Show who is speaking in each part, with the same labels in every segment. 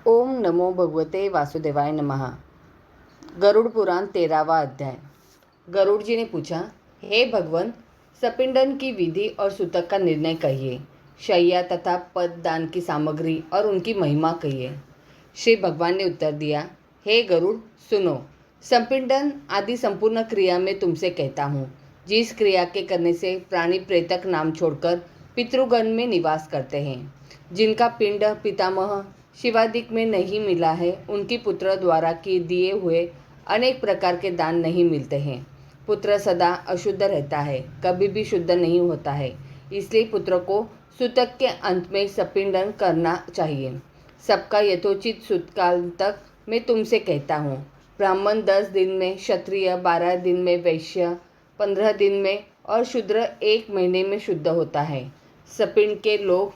Speaker 1: ओम नमो भगवते वासुदेवाय नमः। गरुड़ पुराण 13वां अध्याय। गरुड़ जी ने पूछा, हे भगवान, सपिंडन की विधि और सूतक का निर्णय कहिए। शैया तथा पद दान की सामग्री और उनकी महिमा कहिए। श्री भगवान ने उत्तर दिया, हे गरुड़, सुनो। सपिंडन आदि संपूर्ण क्रिया में तुमसे कहता हूँ, जिस क्रिया के करने से प्राणी प्रेतक नाम छोड़कर पितृगण में निवास करते हैं, जिनका पिंड पितामह शिवादिक में नहीं मिला है, उनकी पुत्र द्वारा के दिए हुए अनेक प्रकार के दान नहीं मिलते हैं। पुत्र सदा अशुद्ध रहता है, कभी भी शुद्ध नहीं होता है, इसलिए पुत्र को सूतक के अंत में सपिंडन करना चाहिए। सबका यथोचित सूतकाल तक मैं तुमसे कहता हूँ। ब्राह्मण 10 दिन में, क्षत्रिय 12 दिन में, वैश्य 15 दिन में और शूद्र 1 महीने में शुद्ध होता है। सपिंड के लोग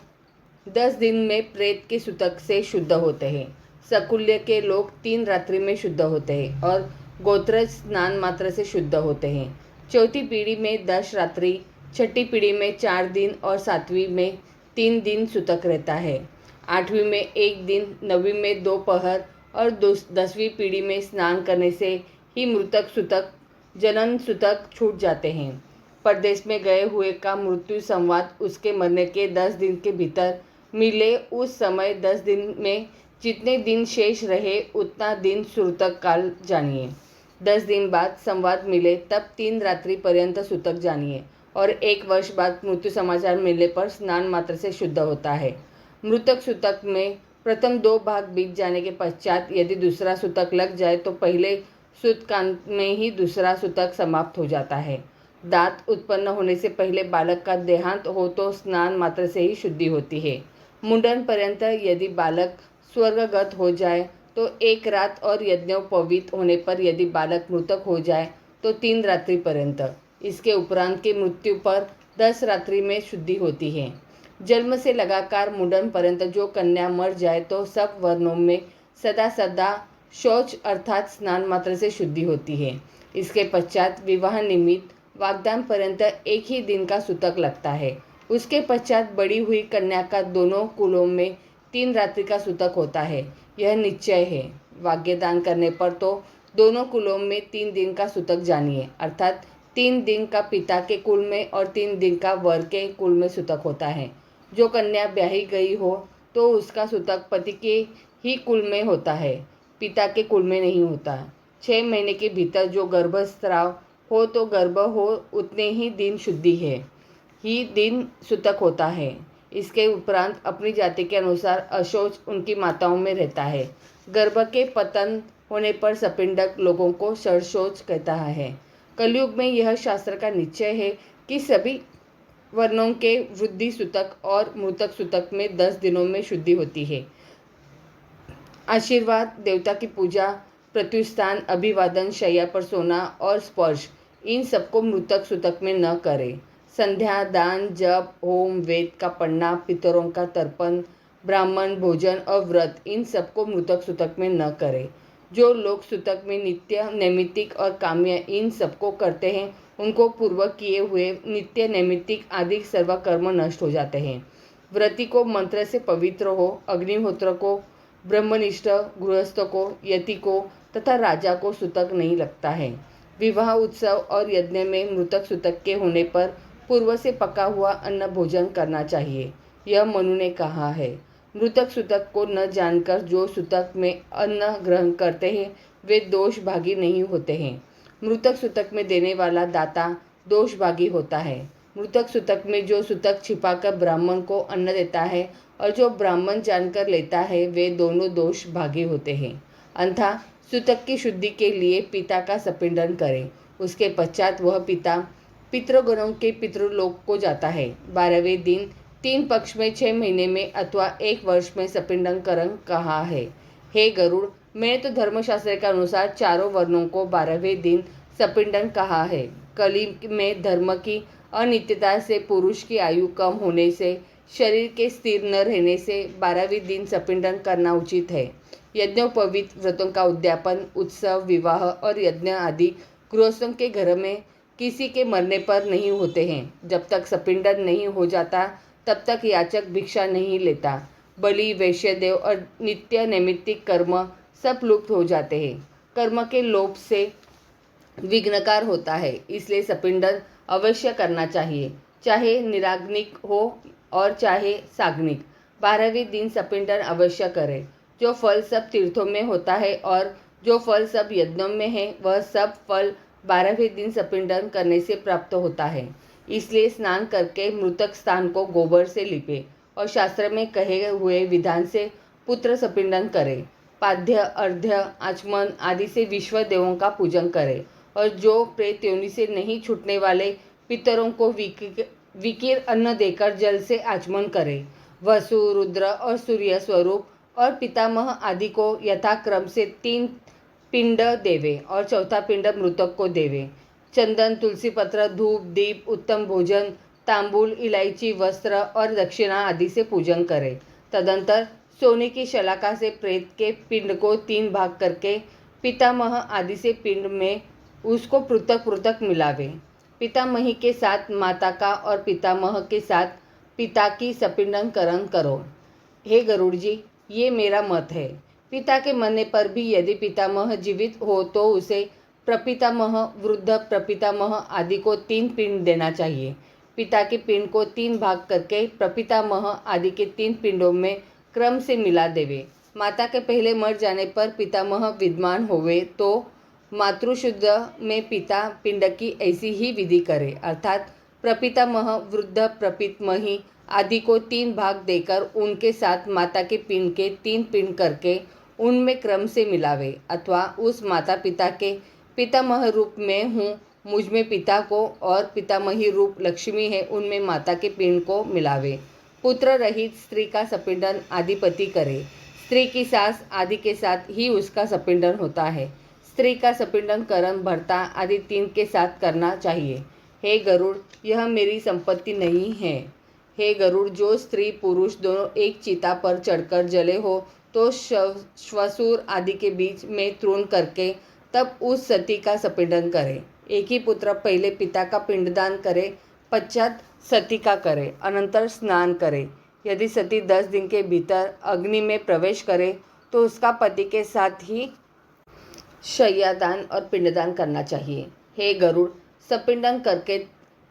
Speaker 1: 10 दिन में प्रेत के सूतक से शुद्ध होते हैं। सकुल्य के लोग 3 रात्रि में शुद्ध होते हैं और गोत्रज स्नान मात्र से शुद्ध होते हैं। चौथी पीढ़ी में 10 रात्रि, छठी पीढ़ी में 4 दिन और 7वीं में 3 दिन सूतक रहता है। 8वीं में 1 दिन, 9वीं में 2 पहर और 10वीं पीढ़ी में स्नान करने से ही मृतक सूतक जनन सूतक छूट जाते हैं। परदेश में गए हुए का मृत्यु संवाद उसके मरने के 10 दिन के भीतर मिले, उस समय 10 दिन में जितने दिन शेष रहे उतना दिन सूतक काल जानिए। 10 दिन बाद संवाद मिले तब 3 रात्रि पर्यंत सूतक जानिए और 1 वर्ष बाद मृत्यु समाचार मिलने पर स्नान मात्र से शुद्ध होता है। मृतक सूतक में प्रथम 2 भाग बीत जाने के पश्चात यदि दूसरा सूतक लग जाए तो पहले सूतकांत में ही दूसरा सूतक समाप्त हो जाता है। दांत उत्पन्न होने से पहले बालक का देहांत हो तो स्नान मात्र से ही शुद्धि होती है। मुंडन पर्यंत यदि बालक स्वर्गगत हो जाए तो 1 रात और यज्ञोपवीत होने पर यदि बालक मृतक हो जाए तो 3 रात्रि पर्यंत। इसके उपरांत की मृत्यु पर 10 रात्रि में शुद्धि होती है। जन्म से लगातार मुंडन पर्यंत जो कन्या मर जाए तो सब वर्णों में सदा सदा शौच अर्थात स्नान मात्र से शुद्धि होती है। इसके पश्चात विवाह निमित्त वागदान पर्यंत 1 ही दिन का सूतक लगता है। उसके पश्चात बड़ी हुई कन्या का दोनों कुलों में 3 रात्रि का सूतक होता है। यह निश्चय है। वाग्यदान करने पर तो दोनों कुलों में 3 दिन का सूतक जानिए, अर्थात 3 दिन का पिता के कुल में और 3 दिन का वर के कुल में सूतक होता है। जो कन्या ब्याही गई हो तो उसका सूतक पति के ही कुल में होता है, पिता के कुल में नहीं होता। 6 महीने के भीतर जो गर्भस्राव हो तो गर्भ हो उतने ही दिन शुद्धि है ही दिन सूतक होता है। इसके उपरांत अपनी जाति के अनुसार अशौच उनकी माताओं में रहता है। गर्भ के पतन होने पर सपिंडक लोगों को षडशौच कहता है। कलयुग में यह शास्त्र का निश्चय है कि सभी वर्णों के वृद्धि सूतक और मृतक सूतक में 10 दिनों में शुद्धि होती है। आशीर्वाद, देवता की पूजा, प्रत्युस्थान, अभिवादन, शैया पर सोना और स्पर्श, इन सबको मृतक सूतक में न करें। संध्या, दान, जप, होम, वेद का पढ़ना, पितरों का तर्पण, ब्राह्मण भोजन और व्रत, इन सबको मृतक सूतक में न करें। जो लोग सूतक में नित्य, नैमित्तिक और काम्य इन सबको करते हैं, उनको पूर्व किए हुए नित्य, नैमित्तिक आदि सर्व कर्म नष्ट हो जाते हैं। व्रती को मंत्र से पवित्र हो, अग्निहोत्र को, ब्रह्मनिष्ठ गृहस्थ को, यति को तथा राजा को सूतक नहीं लगता है। विवाह उत्सव और यज्ञ में मृतक सूतक के होने पर पूर्व से पका हुआ अन्न भोजन करना चाहिए। यह मनु ने कहा है। मृतक सूतक को न जानकर जो सूतक में अन्न ग्रहण करते हैं वे दोष भागी नहीं होते हैं। मृतक सूतक में देने वाला दाता दोष भागी होता है। मृतक सूतक में जो सूतक छिपाकर ब्राह्मण को अन्न देता है और जो ब्राह्मण जानकर लेता है वे दोनों दोष भागी होते हैं। अंथा सूतक की शुद्धि के लिए पिता का सपिंडन करें। उसके पश्चात वह पिता पितृगणों के पितृलोक को जाता है। 12वें दिन 3 पक्ष में 6 महीने में अथवा 1 वर्ष में सपिंडन करन कहा है। हे गरुड़, मैंने तो धर्मशास्त्र के अनुसार चारों वर्णों को 12वें दिन सपिंडन कहा है। कली में धर्म की अनित्यता से, पुरुष की आयु कम होने से, शरीर के स्थिर न रहने से 12वें दिन सपिंडन करना उचित है। यज्ञोपवीत व्रतों का उद्यापन, उत्सव, विवाह और यज्ञ आदि गृहस्थों के घर में किसी के मरने पर नहीं होते हैं। जब तक सपिंडन नहीं हो जाता तब तक याचक भिक्षा नहीं लेता। बलि, वैश्यदेव और नित्य नैमित्तिक कर्म सब लुप्त हो जाते हैं। कर्म के लोप से विघ्नकार होता है, इसलिए सपिंडन अवश्य करना चाहिए, चाहे निराग्निक हो और चाहे साग्निक। 12वें दिन सपिंडन अवश्य करें। जो फल सब तीर्थों में होता है और जो फल सब यज्ञों में है, वह सब फल 12वें दिन सपिंडन करने से प्राप्त होता है। इसलिए स्नान करके मृतक स्थान को गोबर से लिपे और शास्त्र में कहे हुए विधान से पुत्र सपिंडन करे। पाद्य, अर्घ्य, आचमन आदि से विश्व देवों का पूजन करे और जो प्रेत योनि से नहीं छूटने वाले पितरों को विकिर अन्न देकर जल से आचमन करे। वसु, रुद्र और सूर्य स्वरूप और पितामह आदि को यथाक्रम से 3 पिंड देवे और चौथा पिंड मृतक को देवे। चंदन, तुलसी पत्र, धूप, दीप, उत्तम भोजन, तांबूल, इलायची, वस्त्र और दक्षिणा आदि से पूजन करे। तदंतर सोने की शलाका से प्रेत के पिंड को 3 भाग करके पितामह आदि से पिंड में उसको पृथक पृथक मिलावे। पितामही के साथ माता का और पितामह के साथ पिता की सपिंडन करण करो। हे गरुड़ जी, ये मेरा मत है। पिता के मरने पर भी यदि पितामह जीवित हो तो उसे प्रपितामह, वृद्ध प्रपितामह आदि को 3 पिंड देना चाहिए। पिता के पिंड को 3 भाग करके प्रपितामह आदि के 3 पिंडों में क्रम से मिला देवे। माता के पहले मर जाने पर पितामह विद्यमान होवे तो मातृशुद्ध में पिता पिंड की ऐसी ही विधि करे, अर्थात प्रपितामह, वृद्ध प्रपितामही आदि को 3 भाग देकर उनके साथ माता के पिंड के 3 पिंड करके उनमें क्रम से मिलावे, अथवा उस माता पिता के पितामह रूप में हूँ मुझ में पिता को और पितामही रूप लक्ष्मी है उनमें माता के पिंड को मिलावे। पुत्र रहित स्त्री का सपिंडन आदिपति करे। स्त्री की सास आदि के साथ ही उसका सपिंडन होता है। स्त्री का सपिंडन करण भर्ता आदि 3 के साथ करना चाहिए। हे गरुड़, यह मेरी संपत्ति नहीं है। हे गरुड़, जो स्त्री पुरुष दोनों एक चिता पर चढ़कर जले हो तो श्वशुर आदि के बीच में तृण करके तब उस सती का सपिंडन करे। एक ही पुत्र पहले पिता का पिंडदान करे, पश्चात सती का करे, अनंतर स्नान करे। यदि सती 10 दिन के भीतर अग्नि में प्रवेश करे तो उसका पति के साथ ही शय्यादान और पिंडदान करना चाहिए। हे गरुड़, सपिंडन करके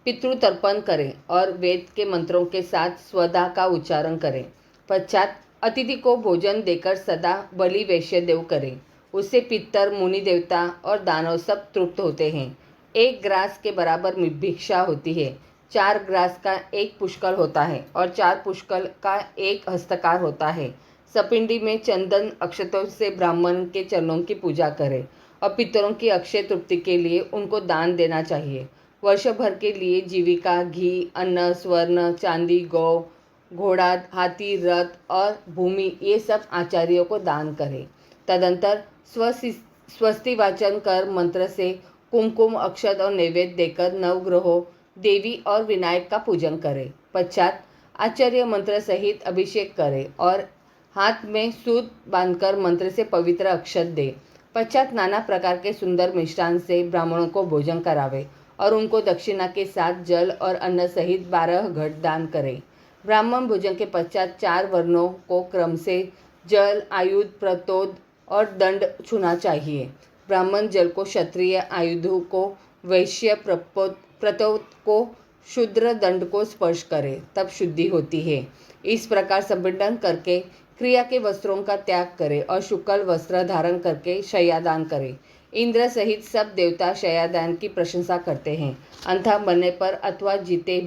Speaker 1: पितृतर्पण करें और वेद के मंत्रों के साथ स्वधा का उच्चारण करें। पश्चात अतिथि को भोजन देकर सदा बलि वैश्यदेव करें। उससे पितर, मुनि देवता और दानव सब तृप्त होते हैं। 1 ग्रास के बराबर भिक्षा होती है। 4 ग्रास का 1 पुष्कल होता है और 4 पुष्कल का 1 हस्तकार होता है। सपिंडी में चंदन अक्षतों से ब्राह्मण के चरणों की पूजा करें और पितरों की अक्षय तृप्ति के लिए उनको दान देना चाहिए। वर्ष भर के लिए जीविका, घी, अन्न, स्वर्ण, चांदी, गौ, घोड़ा, हाथी, रथ और भूमि ये सब आचार्यों को दान करें। तदंतर स्वस्ति वाचन कर मंत्र से कुमकुम, अक्षत और नैवेद्य देकर नवग्रहों, देवी और विनायक का पूजन करें। पश्चात आचार्य मंत्र सहित अभिषेक करें और हाथ में सूत बांधकर मंत्र से पवित्र अक्षत दे। पश्चात नाना प्रकार के सुंदर मिष्टान से ब्राह्मणों को भोजन करावे और उनको दक्षिणा के साथ जल और अन्न सहित 12 घट दान करे। ब्राह्मण भोजन के पश्चात 4 वर्णों को क्रम से जल, आयुध, प्रतोद और दंड छूना चाहिए। ब्राह्मण जल को क्षत्रिय, आयुध को वैश्य, प्रतोद को शूद्र, दंड को स्पर्श करे तब शुद्धि होती है। इस प्रकार सपिंडन करके क्रिया के वस्त्रों का त्याग करे और शुक्ल वस्त्र धारण करके शय्यादान करे। इंद्र सहित सब देवता शय्यादान की प्रशंसा करते हैं। अंधा बनने पर अथवा जीते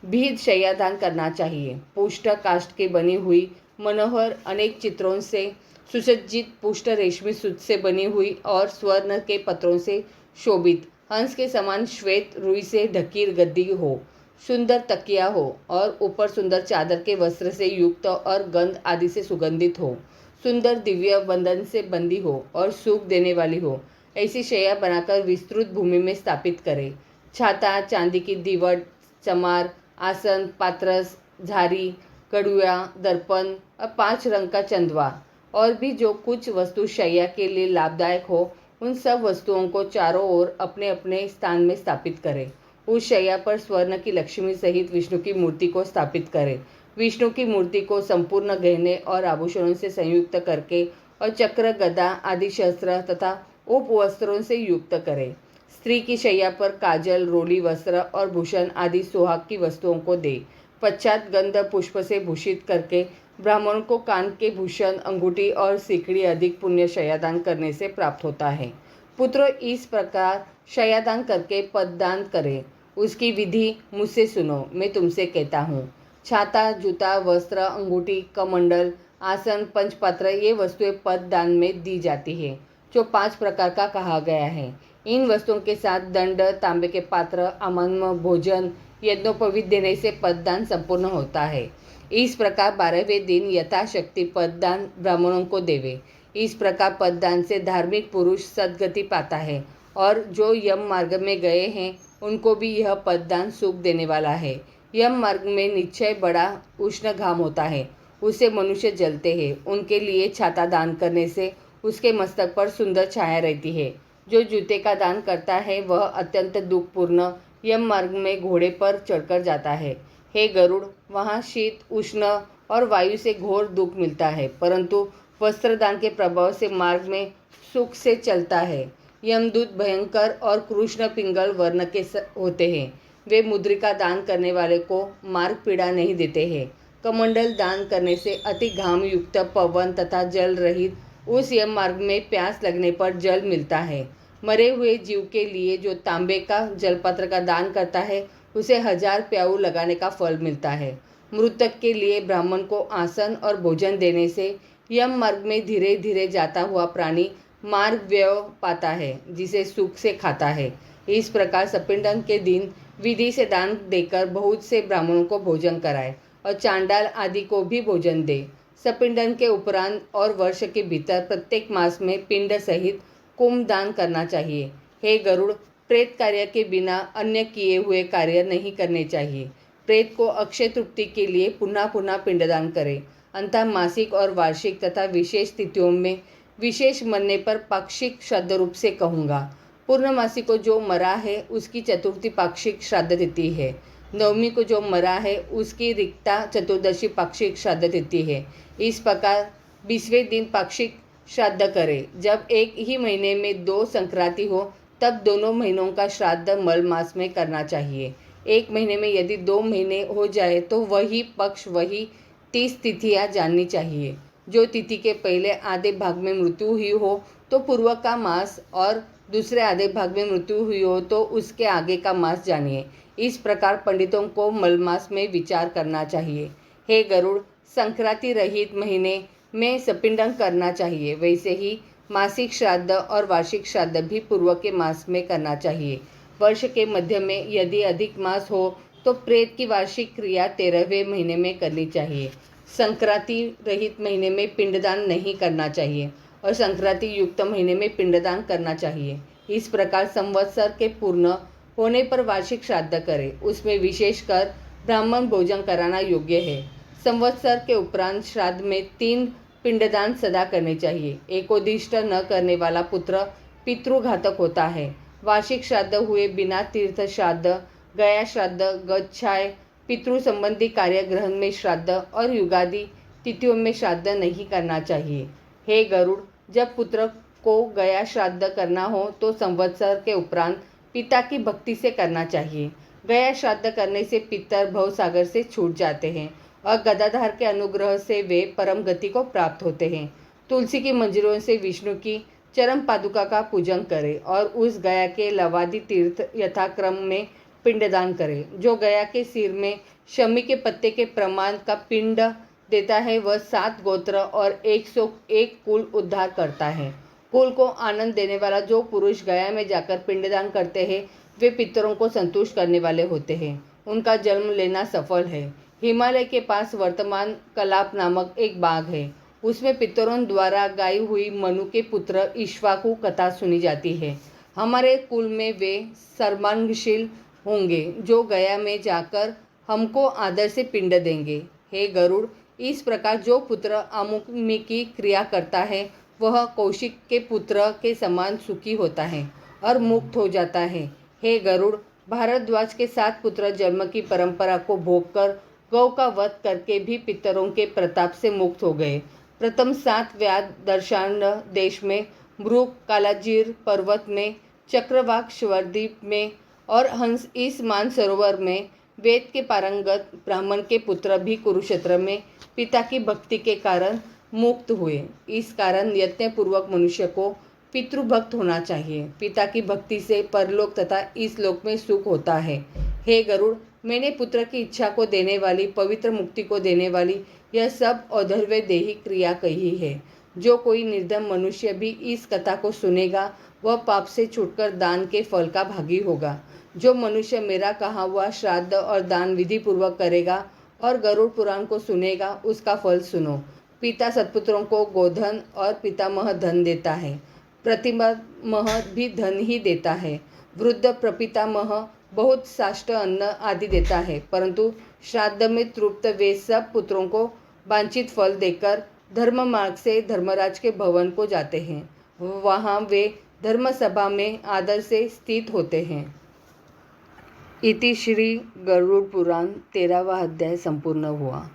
Speaker 1: भी शय्यादान करना चाहिए। पुष्ट काष्ठ की बनी हुई मनोहर अनेक चित्रों से सुसज्जित पुष्ट रेशमी सूत से बनी हुई और स्वर्ण के पत्रों से शोभित हंस के समान श्वेत रुई से ढकी गद्दी हो, सुंदर तकिया हो और ऊपर सुंदर चादर के वस्त्र से युक्त और गंध आदि से सुगंधित हो, सुंदर दिव्य बंधन से बंधी हो और सुख देने वाली हो, ऐसी शैया बनाकर विस्तृत भूमि में स्थापित करे। छाता, चांदी की दीवट, चमार, आसन, पात्रस, झारी, कड़ुआ, दर्पण और 5 रंग का चंदवा और भी जो कुछ वस्तु शैया के लिए लाभदायक हो, उन सब वस्तुओं को चारों ओर अपने अपने स्थान में स्थापित करें। उस शैया पर स्वर्ण की लक्ष्मी सहित विष्णु की मूर्ति को स्थापित करें। विष्णु की मूर्ति को संपूर्ण गहने और आभूषणों से संयुक्त करके और चक्र, गदा आदि शस्त्र तथा उपवस्त्रों से युक्त करें। स्त्री की शैया पर काजल, रोली, वस्त्र और भूषण आदि सुहाग की वस्तुओं को दे। पश्चात गंध पुष्प से भूषित करके ब्राह्मण को कान के भूषण, अंगूठी और सीकड़ी अधिक पुण्य शयादान करने से प्राप्त होता है। पुत्र इस प्रकार शयादान करके पददान करे। उसकी विधि मुझसे सुनो, मैं तुमसे कहता हूँ। छाता, जूता, वस्त्र, अंगूठी, कमंडल, आसन, पंचपात्र ये वस्तुएं पददान में दी जाती है, जो 5 प्रकार का कहा गया है। इन वस्तुओं के साथ दंड, तांबे के पात्र, आमन्म, भोजन, यज्ञोपवीत देने से पददान संपूर्ण होता है। इस प्रकार 12वें दिन यथाशक्ति पददान ब्राह्मणों को देवे। इस प्रकार पददान से धार्मिक पुरुष सद्गति पाता है और जो यम मार्ग में गए हैं उनको भी यह पददान सुख देने वाला है। यम मार्ग में निश्चय बड़ा उष्ण घाम होता है, उससे मनुष्य जलते हैं। उनके लिए छाता दान करने से उसके मस्तक पर सुंदर छाया रहती है। जो जूते का दान करता है वह अत्यंत दुखपूर्ण यम मार्ग में घोड़े पर चढ़कर जाता है। हे गरुड़, वहाँ शीत, उष्ण और वायु से घोर दुख मिलता है, परंतु वस्त्रदान के प्रभाव से मार्ग में सुख से चलता है। यमदूत भयंकर और कृष्ण पिंगल वर्ण के होते हैं। वे मुद्रिका दान करने वाले को मार्ग पीड़ा नहीं देते हैं। कमंडल दान करने से अति घाम युक्त पवन तथा जल रहित उस यम मार्ग में प्यास लगने पर जल मिलता है। मरे हुए जीव के लिए जो तांबे का जलपत्र का दान करता है उसे 1000 प्याऊ लगाने का फल मिलता है। मृतक के लिए ब्राह्मण को आसन और भोजन देने से यम मार्ग में धीरे धीरे जाता हुआ प्राणी मार्ग व्यय पाता है, जिसे सुख से खाता है। इस प्रकार सपिंडन के दिन विधि से दान देकर बहुत से ब्राह्मणों को भोजन कराए और चांडाल आदि को भी भोजन दे। सपिंडन के उपरांत और वर्ष के भीतर प्रत्येक मास में पिंड सहित कुंभ दान करना चाहिए। हे गरुड़, प्रेत कार्य के बिना अन्य किए हुए कार्य नहीं करने चाहिए। प्रेत को अक्षय तृप्ति के लिए पुनः पुनः पिंडदान करें। अंतः मासिक और वार्षिक तथा विशेष तिथियों में विशेष मरने पर पाक्षिक श्राद्ध रूप से कहूँगा। पूर्णमासी को जो मरा है उसकी चतुर्थी पाक्षिक श्राद्ध तिथि है। नवमी को जो मरा है उसकी रिक्ता चतुर्दशी पाक्षिक श्राद्ध तिथि है। इस प्रकार 20वें दिन पाक्षिक श्राद्ध करे। जब एक ही महीने में 2 संक्रांति हो तब दोनों महीनों का श्राद्ध मल मास में करना चाहिए। एक महीने में यदि 2 महीने हो जाए तो वही पक्ष, वही 30 तिथियाँ जाननी चाहिए। जो तिथि के पहले आधे भाग में मृत्यु हुई हो तो पूर्व का मास, और दूसरे आधे भाग में मृत्यु हुई हो तो उसके आगे का मास जानिए। इस प्रकार पंडितों को मलमास में विचार करना चाहिए। हे गरुड़, संक्रांति रहित महीने में सपिंडन करना चाहिए। वैसे ही मासिक श्राद्ध और वार्षिक श्राद्ध भी पूर्व के मास में करना चाहिए। वर्ष के मध्य में यदि अधिक मास हो तो प्रेत की वार्षिक क्रिया 13वें महीने में करनी चाहिए। संक्रांति रहित महीने में पिंडदान नहीं करना चाहिए और संक्रांति युक्त महीने में पिंडदान करना चाहिए। इस प्रकार संवत्सर के पूर्ण होने पर वार्षिक श्राद्ध करें। उसमें विशेषकर ब्राह्मण भोजन कराना योग्य है। संवत्सर के उपरांत श्राद्ध में 3 पिंडदान सदा करने चाहिए। एकोदिष्ट न करने वाला पुत्र पितृघातक होता है। वार्षिक श्राद्ध हुए बिना तीर्थ श्राद्ध, गया श्राद्ध, गच्छाय, पितृ संबंधी कार्य ग्रहण में श्राद्ध और युगादि तिथियों में श्राद्ध नहीं करना चाहिए। हे गरुड़, जब पुत्र को गया श्राद्ध करना हो तो संवत्सर के उपरांत पिता की भक्ति से करना चाहिए। गया श्राद्ध करने से पितर भवसागर से छूट जाते हैं और गदाधार के अनुग्रह से वे परम गति को प्राप्त होते हैं। तुलसी की मंजरों से विष्णु की चरम पादुका का पूजन करें और उस गया के लवादी तीर्थ यथाक्रम में पिंडदान करें। जो गया के सिर में शमी के पत्ते के प्रमाण का पिंड देता है वह 7 गोत्र और 101 कुल उद्धार करता है। कुल को आनंद देने वाला जो पुरुष गया में जाकर पिंडदान करते हैं वे पितरों को संतुष्ट करने वाले होते हैं। उनका जन्म लेना सफल है। हिमालय के पास वर्तमान कलाप नामक एक बाग है। उसमें पितरों द्वारा गाई हुई मनु के पुत्र इक्ष्वाकु कथा सुनी जाती है। हमारे कुल में वे सर्वांगशील होंगे जो गया में जाकर हमको आदर से पिंड देंगे। हे गरुड़, इस प्रकार जो पुत्र अमुक्मी की क्रिया करता है वह कौशिक के पुत्र के समान सुखी होता है और मुक्त हो जाता है। हे गरुड़, भारद्वाज के 7 पुत्र जन्म की परंपरा को भोग कर गौ का वध करके भी पितरों के प्रताप से मुक्त हो गए। प्रथम 7 व्याध दर्शान देश में, मृग कालाजीर पर्वत में, चक्रवाक स्वरद्वीप में और हंस इस मानसरोवर में वेद के पारंगत ब्राह्मण के पुत्र भी कुरुक्षेत्र में पिता की भक्ति के कारण मुक्त हुए। इस कारण यत्न पूर्वक मनुष्य को पितृभक्त होना चाहिए। पिता की भक्ति से परलोक तथा इस लोक में सुख होता है। हे गरुड़, मैंने पुत्र की इच्छा को देने वाली, पवित्र मुक्ति को देने वाली यह सब औधर्व देही क्रिया कही है। जो कोई निर्धन मनुष्य भी इस कथा को सुनेगा वह पाप से छूटकर दान के फल का भागी होगा। जो मनुष्य मेरा कहा हुआ श्राद्ध और दान विधि पूर्वक करेगा और गरुड़ पुराण को सुनेगा उसका फल सुनो। पिता सत्पुत्रों को गोधन और पितामह धन देता है, प्रतिमामह भी धन ही देता है। वृद्ध प्रपितामह बहुत साष्ट अन्न आदि देता है, परंतु श्राद्ध में तृप्त वे सब पुत्रों को वांछित फल देकर धर्म मार्ग से धर्मराज के भवन को जाते हैं। वहाँ वे धर्म सभा में आदर से स्थित होते हैं। इति श्री गरुड़ पुराण 13वां अध्याय संपूर्ण हुआ।